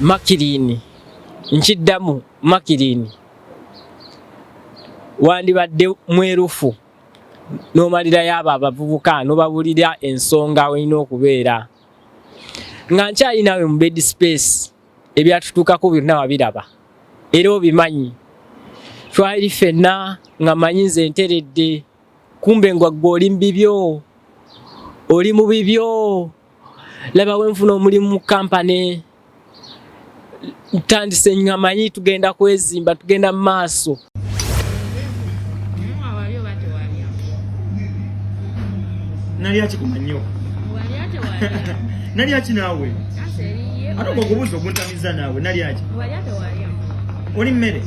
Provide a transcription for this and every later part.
MACLINE nkiddamu MACLINE wandibadde mwerufu n'omalirayo abo abavubuka n'obabulira ensonga olina okubeera nga nkyali nawe mu bed space ebyatutuukako byonna wabiraba era obimanyi twali ffenna nga manyi nze nteredde kumbe ngwa ggwe oli mu bibyo oli mu bibyo laba wenfuna omulimu mu kampani ntandise nga manyi tugenda kwezimba tugenda mu maaso. Nalya kikumanyo. Nalya kinawe. Ate okubuuza oguntamiza naawe nalya ki? Oli mmere.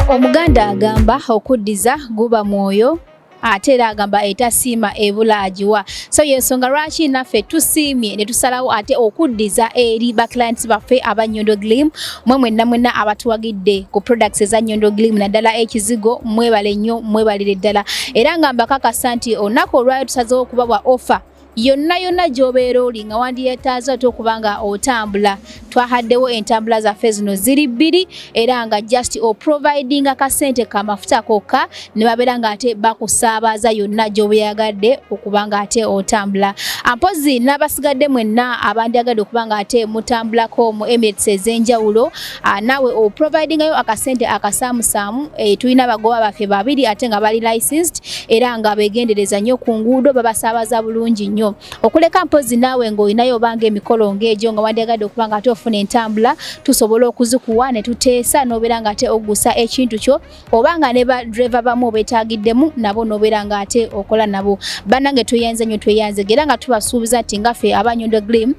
Omuganda agamba okuddiza guba mwoyo ate era agamba etasiima ebula agiwa. So yensonga lwaki naffe tusiimye ne tusalawo ate okuddiza eri ba clients baffe aba Nyondo Glim mwenna abatuwagidde ku products eza Nyondo Glim naddala ekizigo mwebale nnyo mwebalire ddala era nga mbakakasa nti olunaku olwayo tusazeewo okubawa offer yonna gy'obeera oli nga wandiyeetaaza ate okubanga otambula twahaddewo entambula zaffe zino ziri bbiri era nga just providing akasente kamafuta kokka ne babeera nga ate bakusaabaza yonna gy'obeeyagadde okubanga ate otambula. Mpozi n'abasigadde mwenna abandyagadde okubanga ate mutambulako mu Emirates ez'enjawulo naawe providingayo akasente akasaamusaamu tulina abagoba baffe babiri ate nga bali licensed era nga beegendereza nnyo ku nguudo babasaabaza bulungi nnyo. Okuleka mpozi naawe ng'olinayo obanga emikolo ng'egyo nga wandyagadde okubanga ate ofuna entambula tusobola okuzikuwa ne tuteesa n'obeera nga ate oggusa ekintu kyo obanga ne ba driver bamu beetaagiddemu nabo n'obeera nga ate okola nabo. Bannange tweyanze nnyo tweyanze era nga tubasuubiza nti ngaffe aba Nyondo Glim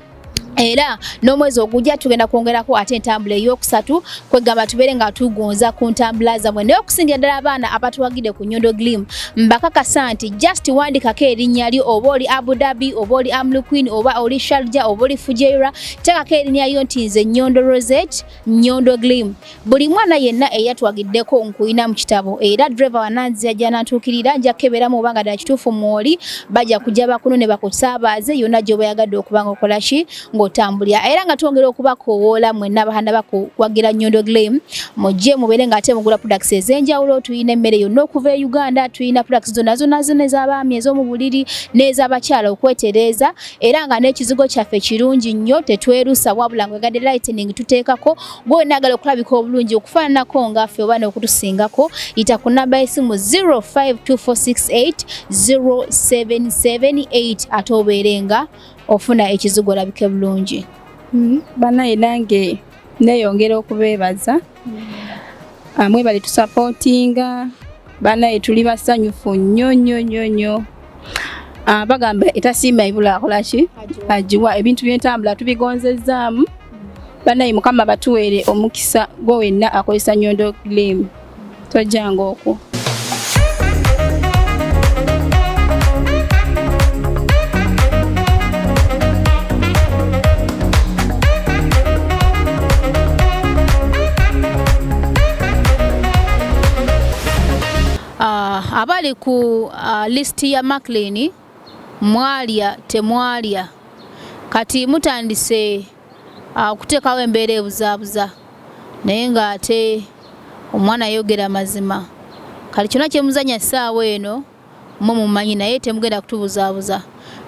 era n'omwezi ogujja tugenda kwongerako ate entambula ey'okusatu kwegamba tubeere nga tugonza ku ntambula zammwe naye okusingira ddala abaana abatuwagidde ku Nyondo Glim mbakakasa nti just wandikako erinnya lyo oba oli Abu Dhabi oba oli MACLINE oba oli Sharjah oba oli Fujairah teekako erinnya lyo nti nze Nyondo Rozet Nyondo Glim. Buli mwana yenna eyatuwagiddeko nkuyina mu kitabo era driver wananzi ajja n'antuukirira nja kukeberamu obanga ddala kituufu mwoli bajja kujja bakuno ne bakusaabaze yonna gy'obayagadde okubanga okola ki otambulya era nga twongera okubakowoola mwenna abahanda bakuwagira Nyondo Glim mujje mubeere nga ate mugula products ez'enjawulo tuyina emmere yonna okuva e Uganda tuyina products zonna ez'abaami ez'omu buliri n'ez'abakyala okwetereeza era nga n'ekizigo kyaffe kirungi nnyo tetwerusa wabula ngwegadde lightning tuteekako gwe naagala okulabika obulungi okufaananako ngaffe oba n'okutusingako yita ku namba y'essimu 0524680778 ate obeere nga ofuna ekizigo labike bulungi. Banaye nange neyongera okubeebaza mwebale tusupportinga banaye tuli basanyufu nnyo bagamba etasiima ebula akola ki agiwa ebintu by'entambula tubigonzezaamu banaye Mukama batuweere omukisa gwe wenna akozesa Nyondo Glim tojjanga okwo. Abali ku list ya MACLINE mwalya temwalya kati mutandise okuteekawo embeera ebuzaabuza naye nga ate omwana yogera mazima kati kyonna kyemuzanya ssaawa eno mumanyi naye temugenda kutubuzaabuza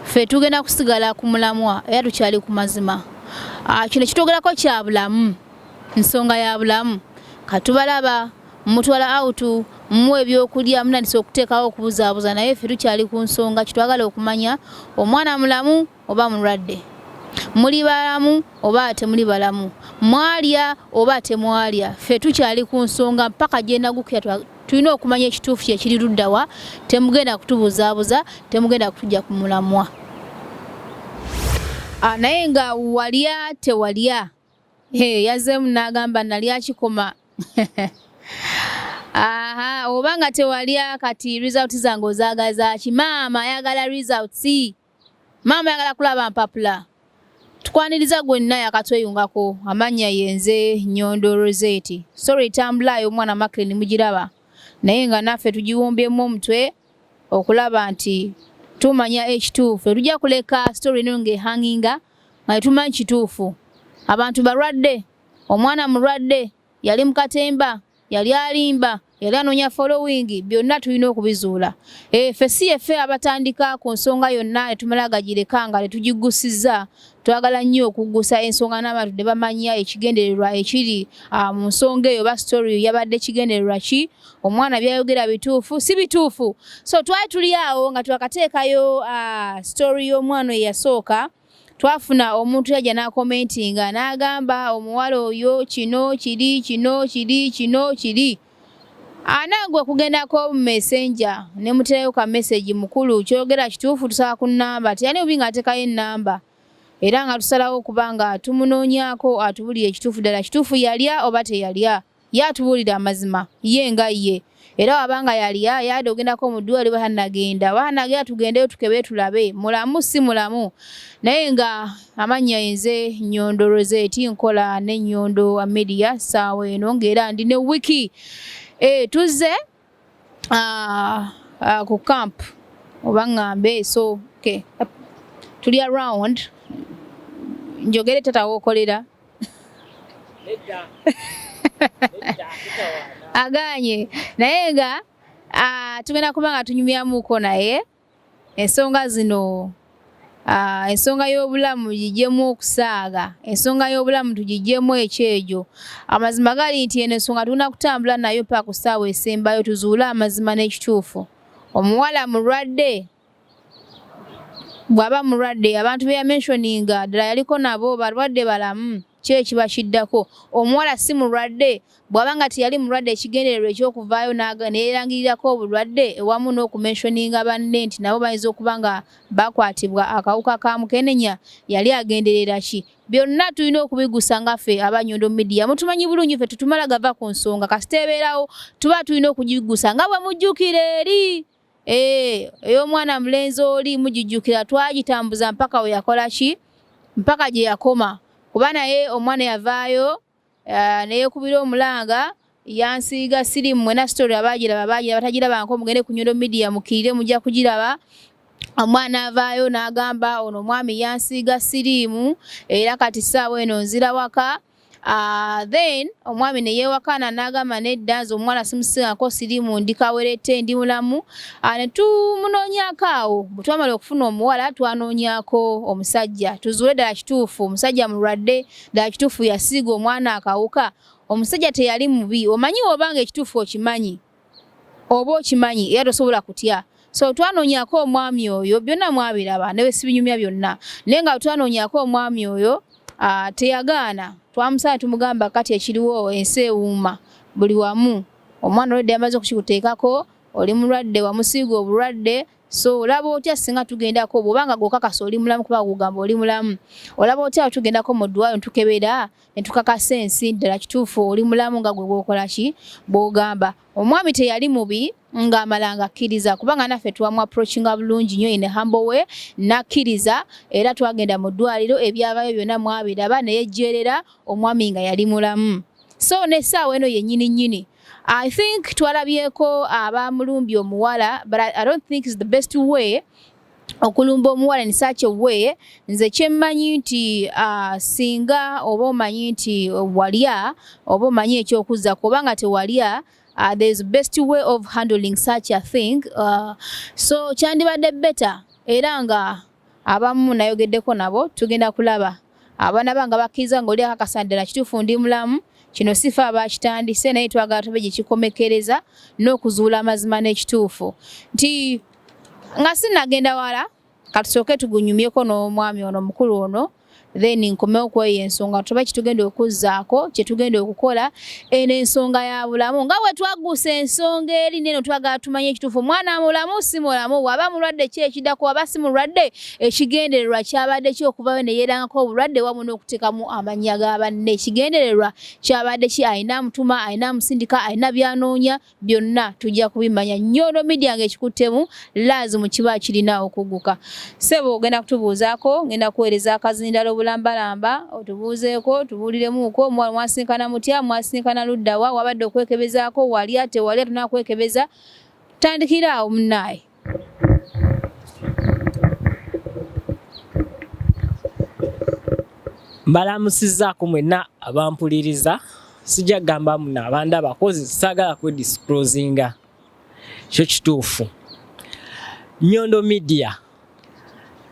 ffe tugenda kusigala ku mulamwa era tukyali ku mazima. Kino kitwogerako kya bulamu nsonga ya bulamu katubalaba mutwala autu mmwe ebyokulya munandise okuteekawo okubuzaabuza naye ffe tukyali ku nsonga kitwagala okumanya omwana mulamu oba mulwadde muli balamu oba temuli balamu mwalya oba temwalya ffe tukyali ku nsonga mpaka gye nagukira tulina okumanya ekituufu kyekiri luddawa temugenda kutubuzaabuza temugenda kutujja ku mulamwa. Naye nga walya tewalya yazzeemu n'agamba nalya kikoma obanga tewalya kati results zange ozaagaza ki? Maama ayagala results, maama ayagala kulaba mpapula. Tukwaniriza gwenna yakatweyungako amanya yenze Nyondo Rozet. Sorry tambulayo omwana MACLINE mugiraba naye nga naffe tugiwombyemu omutwe okulaba nti tumanya ekituufu tujja kuleka story eno ng'ehanginga nga tumanyi kituufu abantu balwadde omwana mulwadde yali mu katemba yali alimba yali anoonya following byonna tulina okubizuula ffe abatandika ku nsonga yonna tumala gagireka nga tetugigusizza twagala nnyo okuggusa ensonga n'abantu ne bamanya ekigendererwa ekiri mu nsonga eyo ba story yabadde kigendererwa ki omwana byayogera bituufu si bituufu so twali tuli awo nga twakateekayo story y'omwana eyasooka twafuna omuntu yajja n'akomentinga n'agamba omuwala oyo kino kiri anagwe kugendako mu messenger ne muterayo ka message mukulu kyogera kituufu tusaba ku namba tiyani obi nga atekayo ennamba era nga tusalawo kubanga tumunoonyako atubulira ekituufu ddala kituufu yalya oba teyalya yatubulira amazima ye nga ye era wabanga yalya yade ogendako mu ddwaliro batanagenda tugendeyo tukebe tulabe mulamu si mulamu naye nga amannya yenze Nyondo Rozet nkola ne Nyondo Media saawa eno ng'era ndi ne wiki tuzze ku camp oba ngambe so okay tuli around njogere tata wokolera aganye naye nga tugenda kubanga tunyumyamuko naye ensonga zino ensonga y'obulamu gijjemu okusaaga ensonga y'obulamu tugijjemu ekyejo amazima gali nti eno ensonga tugenda kutambula nayo paka ku ssaawa esembayo tuzuule amazima n'ekituufu omuwala mulwadde bw'aba mulwadde abantu be yamentioninga ddala yaliko nabo balwadde balamu kiba kiddako omuwala si mulwadde bw'aba nga teyali mulwadde ekigendererwa ekyokuvaayo neyerangirirako obulwadde ewamu n'okumentioninga banne nti nabo bayinza okuba nga bakwatibwa akawuka ka mukenenya yali agenderera ki byonna tulina okubigusa nga ffe aba Nyondo Media mutumanyi bulungi ffe tutumala gava ku nsonga kasiteebeerawo tuba tulina okugigusa nga bwe mujjukira eri ey'omwana mulenzi oli mugijjukira twagitambuza mpaka we yakola ki mpaka gye yakoma kuba naye omwana yavaayo neyekubira omulanga yansiiga sirimu mwena story abagiraba batagirabanko mugende ku Nyondo Media mukirire mujja kugiraba omwana avaayo n'agamba ono omwami yansiiga sirimu era kati ssaawa eno nzira waka then omwami ne yeewakana n'agamba nedda nze omwana simusiingako sirimu ndikawerete ndi mulamu ne tumunoonyako awo bwe twamala okufuna omuwala twanoonyako omusajja tuzuule ddala kituufu omusajja mulwadde ddala kituufu yasiiga omwana akawuka omusajja teyali mubi omanyi obanga ekituufu okimanyi oba okimanyi era tosobola kutya so twanoonyako omwami oyo byonna mwabiraba ne besibinyumya byonna naye nga twanoonyako omwami oyo teyagaana twamusaba tumugamba kati ekiriwo ensi ewuuma buli wamu omwana olwedde yamaze okukikuteekako oli mulwadde wamusiiga obulwadde so olaba otya singa tugendako bw'obanga gwokakasa oli mulamu kuba kugamba oli mulamu olaba otya tugendako mu ddwaliro ntukebera ne tukakasa ensi ddala kituufu oli mulamu nga gwe gwokola ki bw'ogamba omwami teyali mubi ng'amalanga akkiriza kubanga naffe twamu approachinga bulungi nnyo in a humble way n'akkiriza era twagenda mu ddwaliro ebyavayo byonna mwabiraba ne yejjeerera omwami nga yali mulamu so n'essaawa eno yennyini nnyini I think twalabyeko abamulumbye omuwala but I don't think it's the best way okulumba omuwala in such a way nze kyemmanyi nti singa oba omanyi nti walya oba omanyi ekyokuzza kubanga tewalya there's best way of handling such a thing so kyandibadde better era nga abamu nayogeddeko nabo tugenda kulaba abaana banga bakkiriza ng'oli akakasandira kituufu ndi mulamu kino sifa abakitandise naye twagala tube gye kikomekereza n'okuzuula amazima n'ekituufu nti nga sinagenda wala katusooke tugunyumyeko n'omwami ono mukulu ono then nkomewo kweyo ensonga tuba kitugenda okuzzaako kyetugenda okukola eno ensonga ya bulamu nga bwe twagusa ensonga eri neno twagala tumanye ekituufu mwana mulamu si mulamu waba mulwadde ki ekiddako waba si mulwadde ekigendererwa kyabadde ki okuvayo ne yeerangako obulwadde wamu n'okuteekamu amannya ga banne ekigendererwa kyabadde ki alina mutuma alina musindika alina byanoonya byonna tujja kubimanya Nyondo Media ng'ekikuttemu laazimu kiba kirina okugguka sebo ogenda kutubuuzaako ngenda kuweereza akazindalo bulambalamba otubuuzeeko tubuuliremuuko mwasinkana mutya mwasinkana luddawa wabadde okwekebezaako walya tewalya tunaakwekebeza tandikira awo munnaye mbalamusizzaako mwenna abampuliriza. Sijja gamba muna abandi abakozi saagala kwedisclosinga. Kyo kituufu. Nyondo Media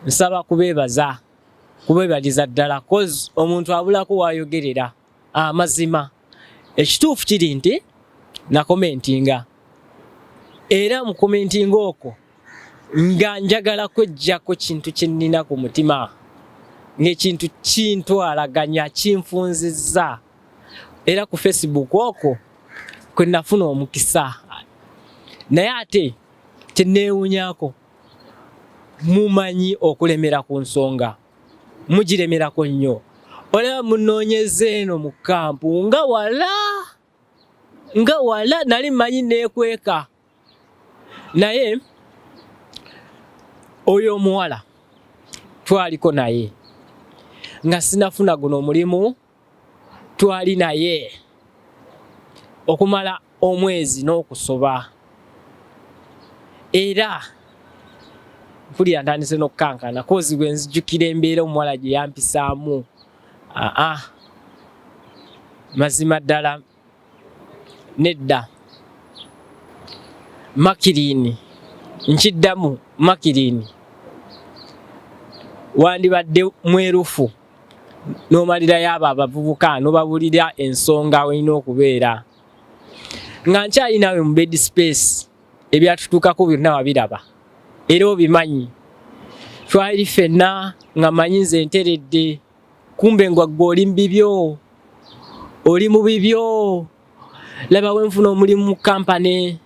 nsaba kubeebaliza ddala kozi omuntu abulako waayogerera amazima. Ekituufu kiri nti nakomentinga. Era mu komentinga okwo nga njagala kweggyako kintu kye nnina ku mutima. Ng'ekintu kintwalaganya kinfunzizza. Era ku Facebook okwo kwe nafuna omukisa. Naye ate kyenneewuunyako mumanyi okulemera ku nsonga. Mugiremerako nnyo. Olaba munoonyeza eno mu kampu nga wala nali mmanyi neekweka. Naye oyo omuwala twaliko naye nga sinafuna guno omulimu. Twali naye okumala omwezi n'okusoba. Era mpulira ntandise n'okukankana kozi bwe nzijjukira embeera omuwala gye yampisaamu. Mazima ddala nedda. MACLINE nkiddamu MACLINE wandibadde mwerufu n'omalirayo abo abavubuka n'obabulira ensonga olina okubeera. Nga nkyali nawe mu bed space ebyatutuukako byonna wabiraba era obimanyi. Twali ffenna nga manyi nze nteredde kumbe ngwa ggwe oli mu bibyo. Oli mu bibyo. Laba we nfuna omulimu mu kampani.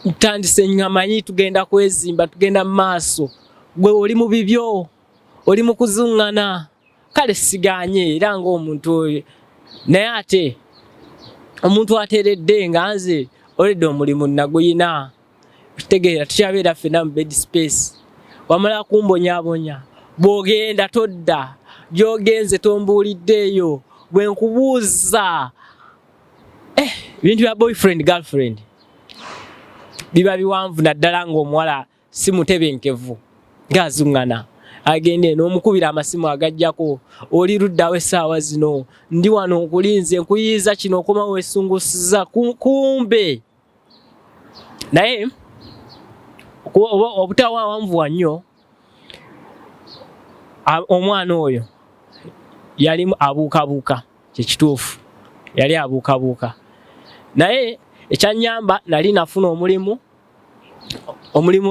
Ntandise nga manyi tugenda kwezimba tugenda mu maaso. Gwe oli mu bibyo. Oli mu kuzuŋŋana. Kale siganye era ng'omuntu oyo. Naye ate omuntu ateredde nga nze oledde omulimu naguyina. Kitegeera tukyabeera ffenna mu bed space. Wamala kumbonyaabonya. Bw'ogenda todda. Gy'ogenze tombuuliddeeyo. Bwe nkubuuza ebintu bya boyfriend girlfriend biba biwanvu naddala ng'omuwala si mutebenkevu ng'azuŋŋana. Agende n'omukubira amasimu agajjako. Oli luddawo essaawa zino. Ndi wano nkulinze nkuyiiza kino okoma weesungusiza kumbe. Naye obutawanvuwa nnyo omwana oyo yali abuukabuuka. Kyekituufu yali abuukabuuka. Naye ekyanyamba nali nafuna omulimu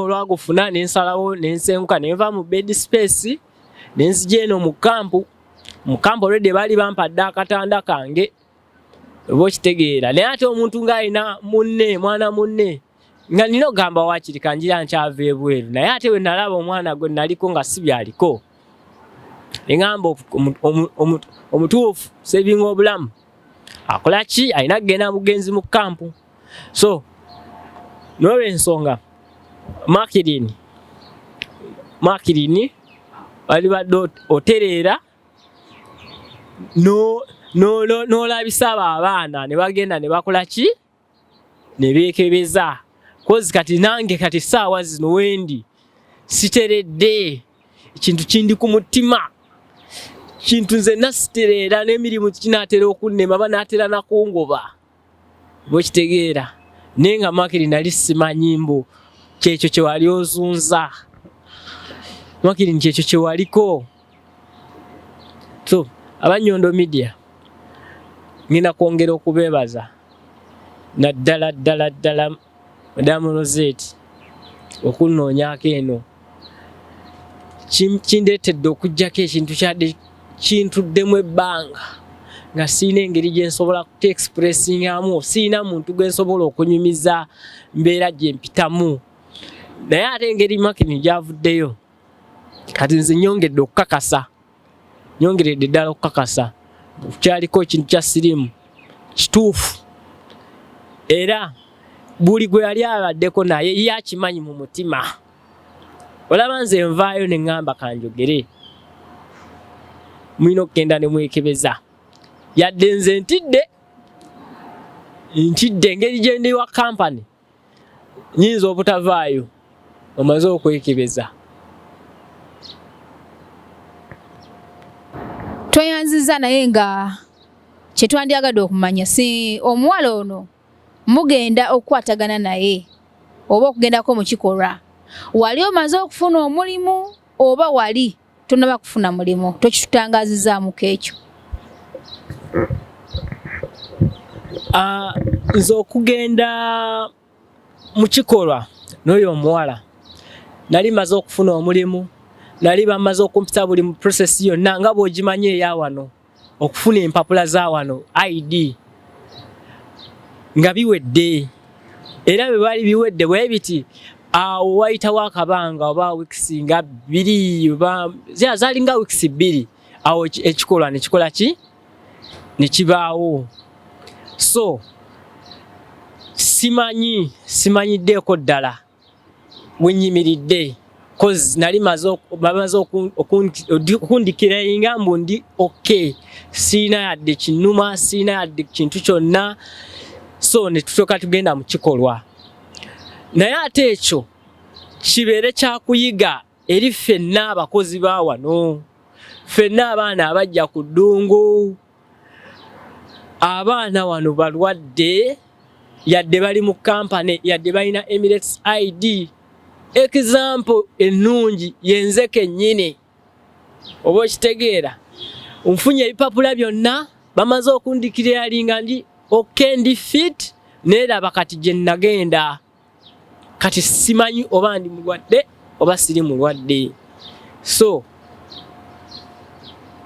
olwagufuna nensalawo nensenguka nenva mu bed space nenzija eno mu kampu. Mu kampu olwedde baali bampadde akatanda kange oba okitegeera. Naye ate omuntu ng'alina munne mwana munne nga nina ogamba waakiri kanjira nkyava ebweru. Naye ate we nalaba omwana gwe naliko nga si byaliko eŋŋamba omutuufu sevinga obulamu akola ki alina kugenda mugenzi mu kampu. So n'olw'ensonga MACLINE walibadde otereera n'olabisa abo abaana ne bagenda ne bakola ki ne beekebeza. Kozi kati nange kati ssaawa zino wendi siteredde. Ekintu kindi ku mutima. Kintu nze nasitereera n'emirimu kinaatera okunnema banaatera nakungoba. Bwekitegeera. Naye nga MACLINE ali simanyi mbu kyekyo kye wali ozunza. MACLINE kyekyo kye waliko. So aba Nyondo Media ngenda kwongera okubeebaza naddala Nyondo Rozet okunnoonyaako eno. Kindeetedde okuggyako ekintu kyadde kintuddemu ebbanga nga siina engeri gye nsobola kuteexpressingamu. Siina muntu gwe nsobola okunyumiza mbeera gye mpitamu. Naye ate engeri MACLINE gy'avuddeyo kati nze nyongeredde ddala okukakasa kyaliko ekintu kya sirimu kituufu. Era buli gwe yali abaddeko naye ye akimanyi mu mutima. Olaba nze nvaayo ne ŋŋamba kanjogere. Mulina okugenda ne mwekebeza. Yadde nze ntidde engeri gye ndi wa kampani nyinza obutavaayo omaze okwekebeza. tweyanziza naye nga kyetwandyagadde okumanya si omuwala ono mugenda okukwatagana naye oba okugendako mu kikolwa wali omaze okufuna omulimu oba wali tonaba kufuna mulimu tokitutangazizaamuko ekyo? Nze okugenda mu kikolwa n'oyo omuwala nali maze okufuna omulimu, nali bamaze okumpisa buli mu process yonna nga bw'ogimanye eya wano okufuna empapula za wano ID nga biwedde, era bwe bali biwedde bwe biti awo wayitawo akabanga oba weeks nga 2 oba zaali nga weeks 2 awo ekikolwa nekikola ki nekibaawo. So simanyiddeeko ddala wenyimiridde cause nali maze okundikira mbu ndi okay, siina yadde kinuma, siina yadde kintu kyonna. So ne tutoka tugenda mu kikolwa, naye ate ekyo kibeere kyakuyiga eri ffenna abakozi ba wano, ffenna abaana abajja ku ddungu. Abaana wano balwadde yadde bali mu kampani, yadde balina Emirates ID. Example ennungi yenze kennyini, oba okitegeera nfunye ebipapula byonna bamaze okundikira yalinga ndi okay, ndi fit, neeraba kati gye nagenda kati simanyi oba ndi mulwadde oba siri mulwadde. So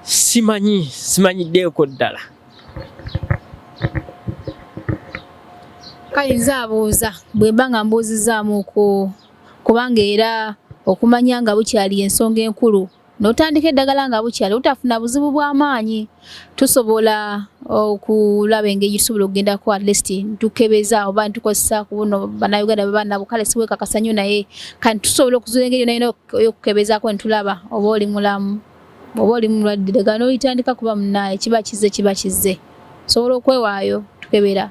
simanyiddeeko ddala. Kale nze abuuza bwe mba nga mbuuzizaamu kubanga era okumanya nga bukyali ensonga enkulu n'otandika eddagala nga bukyali utafuna buzibu bw'amaanyi, tusobola okulaba engeri tusobola okugendako at least tukebeza oba ntukozesa ku buno bannayuganda babanabo kale siwekakasa nnyo naye kandi tusobola okuzuula engeri yonna y'okukebezaako ne tulaba oba oli mulamu oba oli mulwadde. Eddagala n'olitandika kuba munnaye kiba kizze sobola okwewaayo tukebera.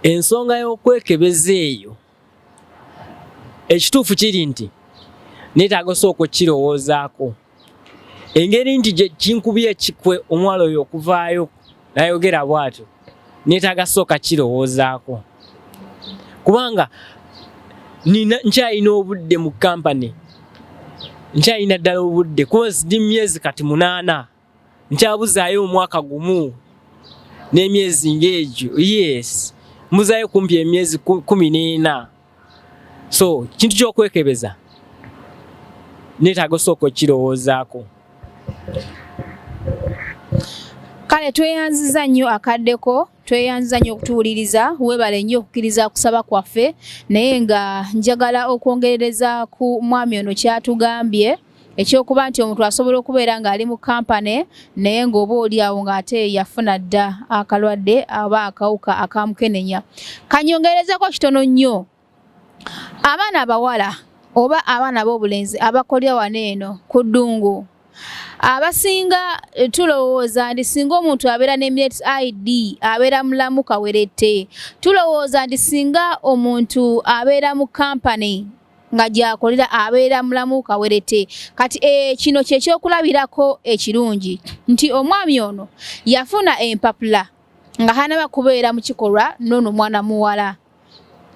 Ensonga y'okwekebeza eyo ekituufu kiri nti neetaaga osooka okukirowoozaako. Engeri nti gye kinkubye ekikwe omuwala oyo okuvaayo nayogera bw'atyo, neetaaga sooka kirowoozaako kubanga nkyalina obudde mu kampani, nkyalina ddala obudde kuba ndi myezi kati 8, nkyabuzaayo omwaka gumu n'emyezi ng'egyo. Yes, muzaayo kumpi emyezi 14. So kintu ky'okwekebeza neetaaga osooka okirowoozaako. Kale tweyanziza nnyo akaddeko, tweyanziza nnyo okutuwuliriza, weebale nnyo okukkiriza kusaba kwaffe, naye nga njagala okwongerereza ku mwami ono kyatugambye ekyokuba nti omuntu asobola okubeera ng'ali mu kampani naye ng'oba oli awo ng'ate yafuna dda akalwadde aba akawuka akamukenenya. Kanyongerezeko kitono nnyo, abaana abawala oba abaana b'obulenzi abakolya wano eno ku ddungu abasinga tulowooza nti singa omuntu abeera n'Emirates ID abeera mulamu kawerette. Tulowooza nti singa omuntu abeera mu kampani nga gyakolera abeera mulamu kawerette. Kati kino kyekyokulabirako ekirungi nti omwami ono yafuna empapula nga hanaba kubeera mu kikolwa n'ono mwana muwala,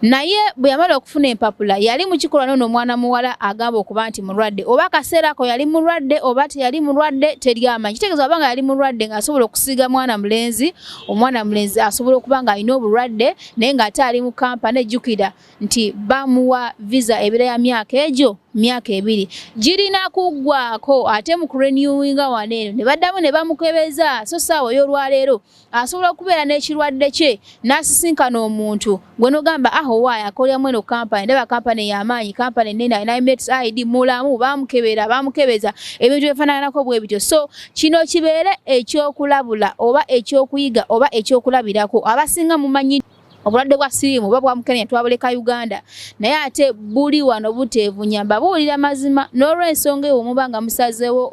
naye bwe yamala okufuna empapula yali mu kikolwa n'ono mwana muwala agamba okuba nti mulwadde, oba akaseerako yali mulwadde oba teyali mulwadde teryamanyi. Kitegeeza oba nga yali mulwadde ng'asobola okusiiga mwana mulenzi, omwana mulenzi asobola okuba ng'alina obulwadde naye ng'ate ali mu kampani. Ejjukira nti bamuwa visa ebeera ya myaka egyo myaka 2 girina kuggwaako ate mu kurenewinga wano eno ne baddamu ne bamukebeza. So saawa y'olwaleero asobola okubeera n'ekirwadde kye n'asisinkana omuntu gwe n'ogamba waayo akolya mweno kampani, ndaba kampani y'amaanyi, kampani ennene, alina Emirates ID mulamu, bamukebeza ebintu ebifaanaganako bwe bityo. So kino kibeere ekyokulabula oba ekyokuyiga oba ekyokulabirako. Abasinga mumanyi obulwadde bwa siriimu oba bwa mukenenya twabuleka Uganda, naye ate buli wano buteevunya, mbabuulira mazima. N'olw'ensonga eyo muba nga musazeewo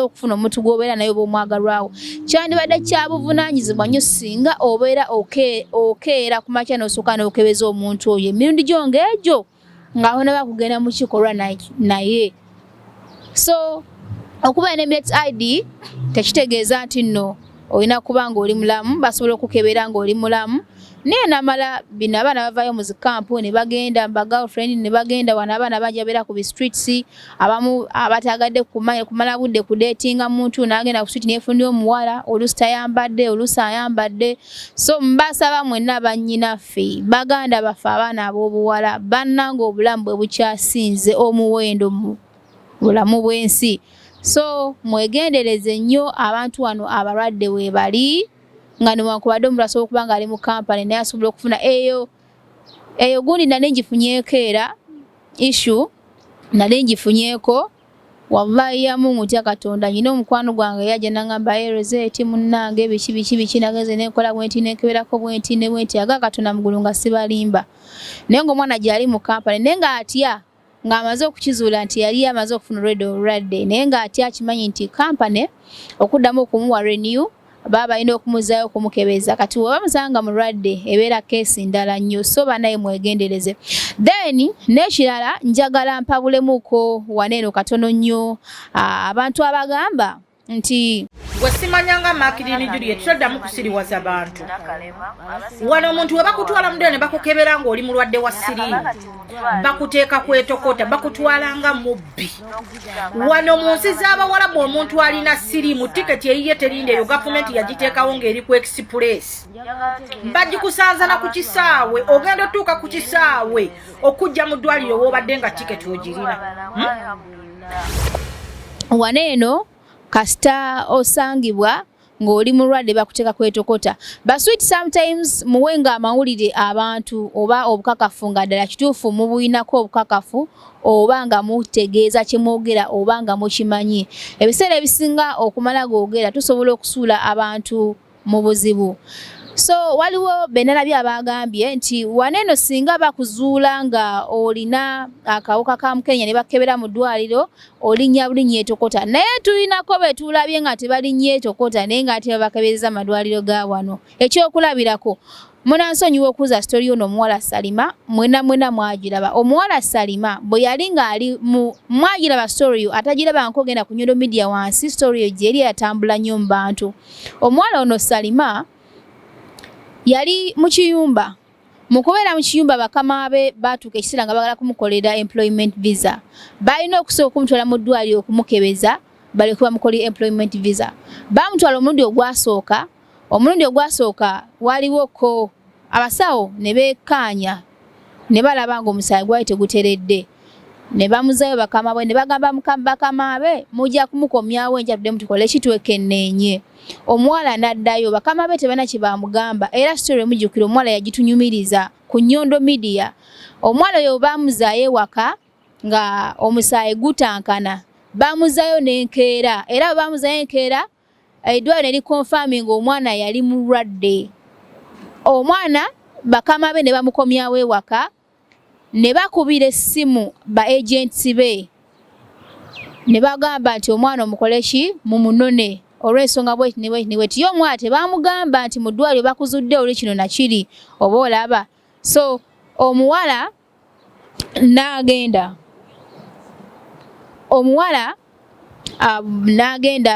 okufuna omuntu gw'obeera naye oba omwagalwawo, kyandibadde kya buvunaanyizibwa nnyo singa obeera okeera ku makya n'osooka n'okebeza omuntu oyo emirundi gyo ng'egyo ng'aho ne bakugenda mu kikolwa naye. So okuba ne Emirates ID tekitegeeza nti nno olina kuba nga oli mulamu basobola okukebera nga oli mulamu naye namala bino abaana bavaayo mu zikampu ne bagenda ba girlfriend ne bagenda wano abaana bajabera ku streets abamu abatagadde kumala budde ku datinga muntu n'agenda ku street neefunira omuwala olusi tayambadde olusi ayambadde so mbasaba mwenna bannyinaffe baganda baffe abaana ab'obuwala bannanga obulamu bwe bukyasinze omuwendo mu bulamu bw'ensi so mwegendereze nnyo abantu wano abalwadde weebali nga newankubadde omuntu asobola okuba nga ali mu kampani naye asobola okufuna eyo gundi nali ngifunyeeko era issue nali ngifunyeeko wallahi yamungu ntya Katonda nyina omukwano gwange yajja n'angamba Rozet munnange biki nageze nenkola bwenti nekeberako bwenti ne bwenti aga Katonda mugulu nga sibalimba naye ng'omwana gyali mu kampani naye nga atya ng'amaze okukizuula nti yali amaze okufuna olwadde naye nga atya akimanyi nti kampani okuddamu okumuwa renew baba balina okumuzaayo okumukebeza kati bwe bamusanga mulwadde ebeera keesi ndala nnyo so banaye mwegendereze then n'ekirala njagala mpabulemuko waneeno katono nnyo abantu abagamba nti gwe simanyanga MACLINE Juliet toddamu kusiriwaza bantu wano omuntu we bakutwala mudde ne bakukebera ng'oli mulwadde wa siriimu bakuteeka kwetokota bakutwalanga mubbi wano mu nsi z'abawalabu omuntu alina siriimu tiketi eyiye terinde eyo gavumenti yagiteekawo ng'eri ku express bagikusanza na ku kisaawe ogenda otuuka ku kisaawe okujja mu ddwaliro w'obadde nga tiketi ogirina waneeno kasita osangibwa ng'oli mulwadde bakuteeka kwetokota basweet sometimes muwenga amawulire abantu oba obukakafu nga ddala kituufu mubuyinako obukakafu oba nga mutegeeza kyemwogera oba nga mukimanyi ebiseera ebisinga okumala googera tusobola okusuula abantu mu buzibu so waliwo benalabye abagambye nti waneeno singa bakuzuula nga olina akawuka ka mukenya ne bakebera mu ddwaliro olinya bulinnya etokota naye tulinako betulabye nga tebalinnya etokota naye nga ate babakebeza amadwaliro ga wano ekyokulabirako munansonyiwa okuza story ono omuwala Salima mwena mwagiraba omuwala Salima bwe yali nga ali mwagiraba story yo atagiraba nkogenda ku Nyondo Media wansi story yo gyeri yatambula nnyo mu bantu omuwala ono Salima yali mu kiyumba mukubeera mu kiyumba bakama be batuuka ekiseera nga bagala kumukolera employment visa balina okusooka okumutwala mu ddwaliro okumukebeza balekuba mukoli employment visa bamutwala omulundi ogwasooka waliwoko abasawo ne beekaanya ne balaba nga omusaayi gwali teguteredde ne bamuzayo bakama bwe ne bagamba bakama be mujja kumukomyawo enjatudde mutukole kitwekenneenye omuwala n'addayo bakama be tebana kye bamugamba era story mujjukira omuwala yagitunyumiriza ku Nyondo Media omuwala oyo bamuzaayo ewaka nga omusaayi gutankana bamuzayo n'enkeera era bamuzayo enkeera eddwaliro ne likonfaminga omwana yali mulwadde omwana bakama be ne bamukomyawo ewaka ne bakubira essimu ba agents be ne bagamba nti omwana omukole ki mumunone olw'ensonga bweti yo omwana tebamugamba nti mu ddwaliro bakuzudde oli kino nakiri oba olaba so omuwala n'agenda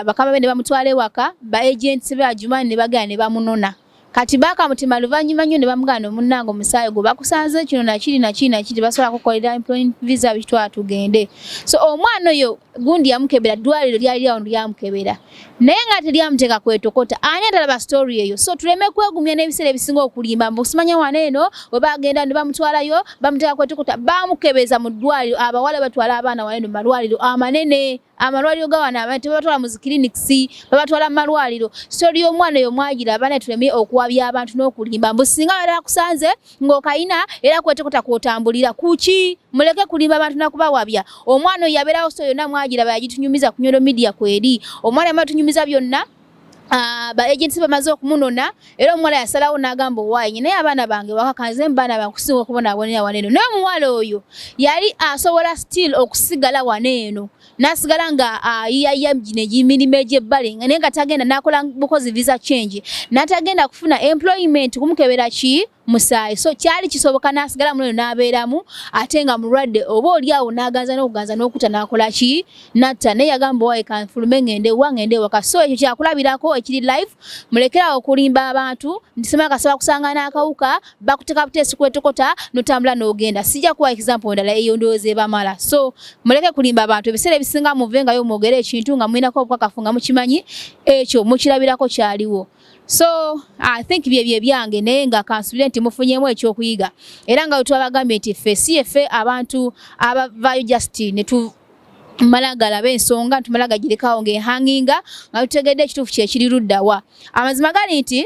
bakama be ne bamutwala ewaka ba agents be Ajumani ne bagenda ne bamunona kati bakamutima luvannyuma nnyo ne bamugana omunnange omusaayi gwe bakusanze kino nakiri basobola kukolera employment visa bitwala tugende so omwana oyo gundi yamukebera ddwaliro lyali lyawo lyamukebera naye nga teryamuteeka kwetokota ani atalaba story eyo so tuleme kwegumya n'ebiseera ebisinga okulimba mbusimanya waneeno we bagenda ne bamutwalayo bamuteeka kwetokota bamukebeza mu ddwaliro abawala batwala abaana waneeno mu malwaliro amanene amalwaliro gawana abantu tebatwala mu clinics babatwala mu malwaliro story y'omwana oyo mwagiraba naye tulemye okuwabya abantu n'okulimba mbusinga wala kusanze ng'okayina era kwetokota kwotambulira kuki muleke kulimba abantu nakubawabya omwana oyo yabeerawo story yonna mwagiraba yagitunyumiza ku Nyondo Media kweri omwana yamatunyumiza byonna ba agents bamaze okumunona era omuwala yasalawo n'agamba owaayi naye abaana bange wakakanze mbaana bakusinga okubonabonera waneeno naye omuwala oyo yali asobola still okusigala waneeno nasigala nga ayiyayiya gino emirimo egy'ebbale naye nga tagenda n'akola bukozi visa change n'atagenda kufuna employment kumukebera ki musaayi. So kyali kisoboka n'asigala muno n'abeeramu ate nga mulwadde oba oli awo n'aganza n'okuta n'akola ki natta naye yagamba wayi kanfulume ngende waka. So ekyo kyakulabirako ekiri live mulekerawo okulimba abantu ndisema kasaba kusanga n'akawuka bakuteka butesi kwetokota notambula n'ogenda. Sijja kuwa example ndala eyo ndowooza ebamala. So muleke kulimba abantu ebiseera ebisinga muvengayo mwogere ekintu nga mwinako obukakafu nga mukimanyi ekyo mukirabirako kyaliwo. So I think bye byange naye nga kansubire nti mufunyemu ekyokuyiga era nga twabagambye nti ffe abantu abavayo just ne tu malagala b'ensonga tumala gagirekawo ng'ehanginga nga tutegedde ekituufu kye kiri luddawa. Amazima gali nti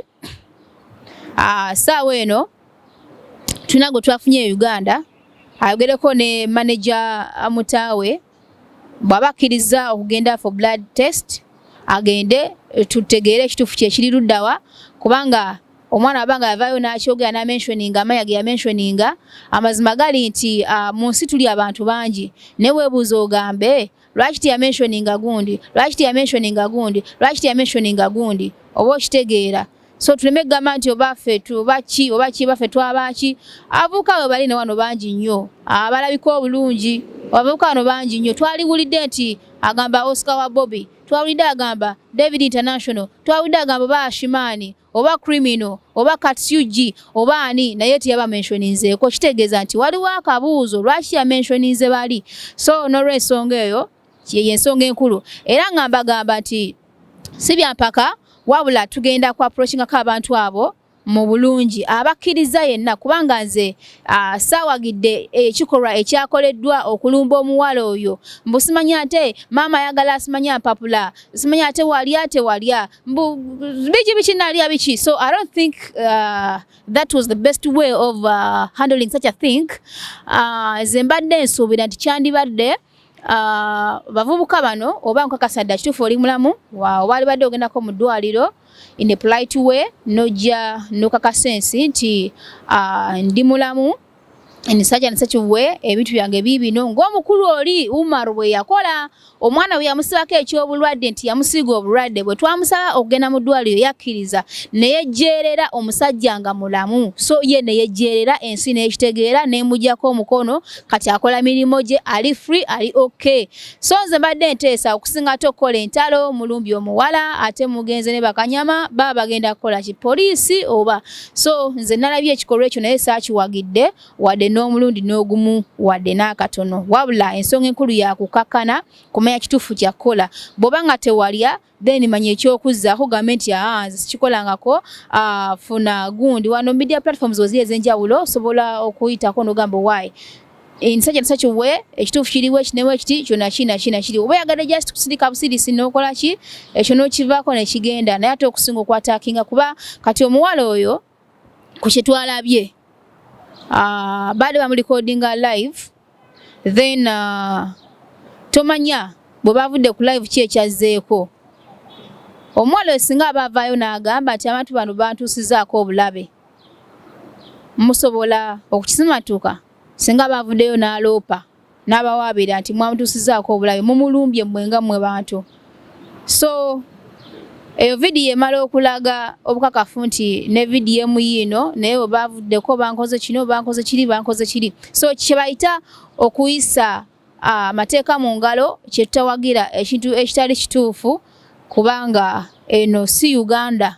saawa eno tulina gwe twafunye e Uganda ayogereko ne manager Mutaawe bw'aba akkiriza okugenda for blood test agende tutegeere ekituufu kye kiri luddawa kubanga omwana abanga yavayo n'akyogera n'amentioninga amaya ge yamentioninga amazima gali nti mu nsi tuli abantu bangi ne weebuuza ogambe lwaki teyamentioninga gundi lwaki teyamentioninga gundi oba okitegeera. So tuleme gamba nti oba baffe twabaki avuka we bali ne wano bangi nnyo abalabika obulungi abavuka wano bangi nnyo twaliwulidde nti agamba Oscar wa Bobby twawulidde agamba David International twawulidde agamba oba Ashimani oba Criminal oba Katsuji oba ani naye tiyaba mentioninzeeko kitegeeza nti waliwo akabuuzo lwaki ya mentioninze bali. So n'olw'ensonga eyo y'ensonga enkulu era ngamba gamba nti si byampaka wabula tugenda ku approachingako abantu abo mu bulungi abakkiriza yenna kubanga nze saawagidde ekikolwa ekyakoleddwa okulumba omuwala oyo mbu simanya ate maama ayagala asimanya mpapula simanya ate walya mbu biki nalya biki. So I don't think that was the best way of handling such a thing. Nze mbadde nsuubira nti kyandibadde bavubuka bano oba nkakasadde kituufu oli mulamu oba badde ogendako mu ddwaliro in a polite way nojja nokakasensi nti ndi mulamu in such and such way ebintu byange bibino ng'omukulu oli Umar bwe yakola omwana we yamusibako ekyobulwadde nti yamusiiga obulwadde bwe twamusaba okugenda mu ddwaliro yakkiriza neyejjeerera omusajja nga mulamu. So ye neyejjeerera ensi n'ekitegeera n'emuggyako omukono kati akola mirimu gye ali free ali okay. So nze mbadde nteesa okusinga ate okukola entalo mulumbi omuwala ate mugenze ne bakanyama baba bagenda kukola ki poliisi oba. So nze nalabye ekikolwa ekyo naye saakiwagidde wadde n'omulundi n'ogumu wadde n'akatono wabula ensonga enkulu yakukakana kumanya kituufu kyakola bw'oba nga tewalya then manya ekyokuzzaako gavumenti nze sikikolangako funa gundi wano media platforms ozi ez'enjawulo osobola okuyitako n'ogamba why in such a way ekituufu kiriwo ekinewo ekiti kyonna kiri oba yagadde just kusirika busirisi n'okola ki ekyo n'okivaako ne kigenda naye ate okusinga okwataakinga kuba kati omuwala oyo ku kye twalabye baade bamurecordinga live then tomanya bwe bavudde ku live ki ekyazzeeko omuwala esinga abavaayo n'agamba nti abantu bano bantuusizaako obulabe musobola okukisimatuka singa bavuddeyo n'aloopa n'abawaabira nti mwamutuusizaako obulabe mumulumbye mwenga mmwe bantu. So eyo vidiyo emala okulaga obukakafu nti ne vidiyo emu yiino naye bwe bavuddeko bankoze kino bankoze kiri. So kye bayita okuyisa amateeka mu ngalo kye tutawagira ekintu ekitali kituufu kubanga eno si Uganda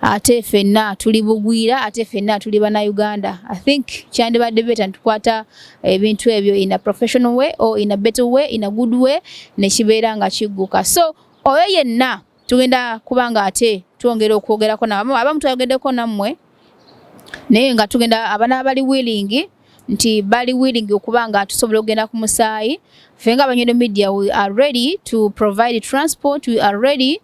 ate ffenna tuli bugwira ate ffenna tuli bannayuganda. I think kyandibadde beta ntukwata ebintu ebyo in a professional way or in a better way in a good way ne kibeera nga kigguka. So oyo yenna tugenda kubanga ate twongera okwogerako abamu twayogeddeko nammwe naye nga tugenda abana bali willing nti bali willing okubanga tusobola okugenda ku musaayi. Ffe nga Nyondo Media we are ready to provide transport, we are ready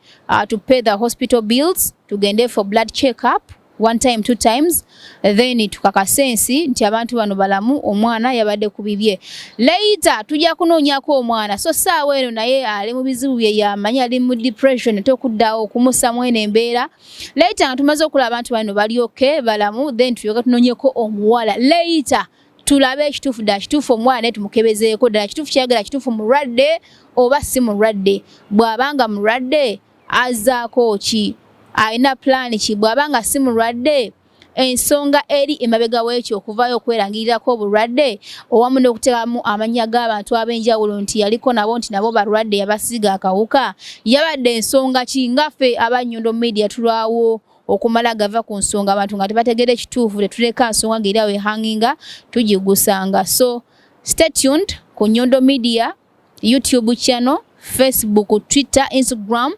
to pay the hospital bills, tugende for blood check-up 1 time 2 times then tukakasensi nti abantu bano balamu omwana yabadde kubibye. Later tujja kunoonyako omwana so saawa eno naye ali mu bizibu bye yamanya ali mu depression tokuddawo okumusamu eno embeera. Later nga tumaze okulaba abantu bano bali okay balamu then tuyoga tunoonyeko omuwala. Later tulabe ekituufu ddala kituufu omwana naye tumukebezeeko ddala kituufu kyayagala kituufu mulwadde oba si mulwadde. Bw'abanga mulwadde azzaako ki alina plan ki bw'abanga si mulwadde ensonga eri emabega w'ekyo okuvayo okwerangirirako obulwadde owamu n'okuteekamu amannya g'abantu ab'enjawulo nti yaliko nabo nti nabo balwadde yabasiga akawuka yabadde ensonga ki ngaffe aba Nyondo Media tulwawo okumala gava ku nsonga abantu nga tebategedde ekituufu tetuleka nsonga ng'erawo ehanginga tugigusanga. So stay tuned ku Nyondo Media YouTube channel, Facebook, Twitter, Instagram,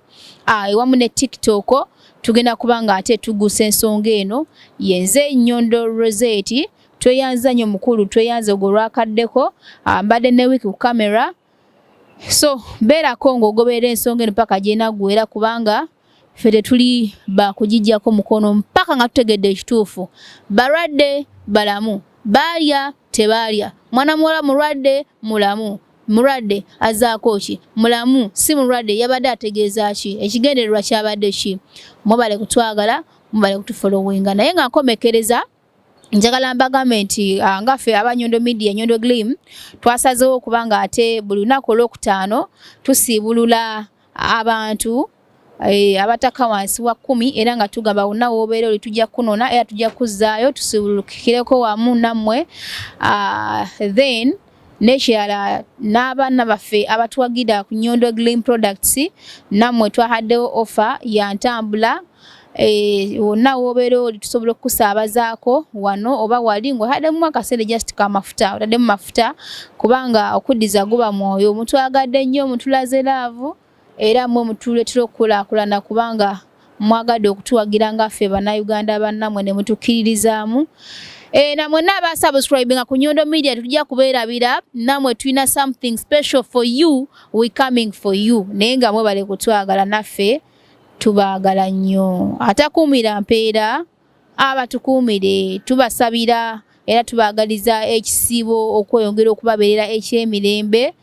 ewamu ne TikTok. Tugenda kubanga ate tugusa ensonga eno yenze Nyondo Rozet tweyanza nnyo mukulu tweyanze ogolwakaddeko mbadde ne wiki ku kamera. So beerako ng'ogoberera ensonga eno paka gyenaggwera kubanga ffe tetuli bakugijjako mukono mpaka nga tutegedde ekituufu. Balwadde balamu, baalya tebaalya, mwana muwala mulwadde mulamu, mulwadde azaako ki, mulamu si mulwadde yabadde ategeeza ki, ekigendererwa kyabadde ki. Mubale kutwagala, mubale kutufollowinga. Naye nga nkomekereza njagala mbagambe nti ngaffe aba Nyondo Media Nyondo Glim twasazeewo okubanga ate buli lunaku olwokutaano tusiibulula abantu abataka wansi wa 10 era nga tugamba wonna w'obeera oli tujja kunona era tujja kuzzaayo tusiibulukireko wamu nammwe. Then nekirala n'abaana baffe abatuwagira ku Nyondo Glim Products nammwe twahaddewo offer ya ntambula wonna w'obeera oli tusobola okusaabazaako wano oba wali ng'ohaddemu akaseera just kamafuta otaddemu mafuta kubanga okuddiza guba mwoyo mutwagadde nnyo mutulaze laavu era mmwe mutuleetera okukulaakulana kubanga mwagadde okutuwagira ngaffe bannayuganda bannamwe ne mutukkiririzaamu. Namwe n'aba subscribing ku Nyondo Media tujja kubeerabira namwe tulina something special for you, we coming for you. Naye nga mwebale kutwagala naffe tubaagala nnyo. Atakuumira mpeera abatukuumire tubasabira era tubaagaliza ekisiibo okweyongera okubabeerera eky'emirembe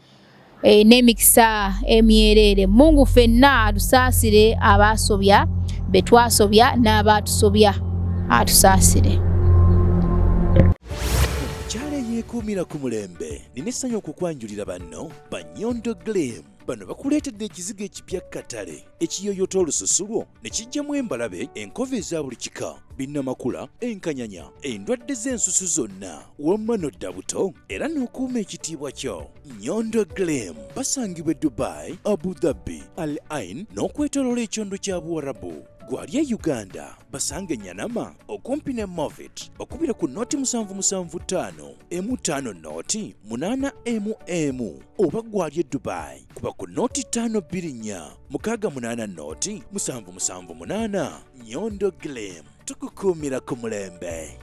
n'emikisa emyereere. Mungu ffenna atusaasire abaasobya be twasobya n'abaatusobya atusaasire. Yeekuumira ku mulembe nina essanyu okukwanjulira banno ba Nyondo Glim. Bano bakuleetedde ekizigo ekipya katale ekiyoyota olususu lwo ne kijjamu embalabe enkova eza buli kika binnamakula enkanyanya endwadde z'ensusu zonna wamma n'odda buto era n'okuuma ekitiibwa kyo. Nyondo Glim basangibwa e Dubai, Abu Dhabi, Al Ain n'okwetooloola ekyondo kya Buwarabu. Gwali e Uganda basange Nyanama okumpi ne Movit okubira ku noti 775 M5 noti 8 oba gwali e Dubai kuba ku noti 524 680 noti 778. Nyondo Glim tukukuumira ku mulembe.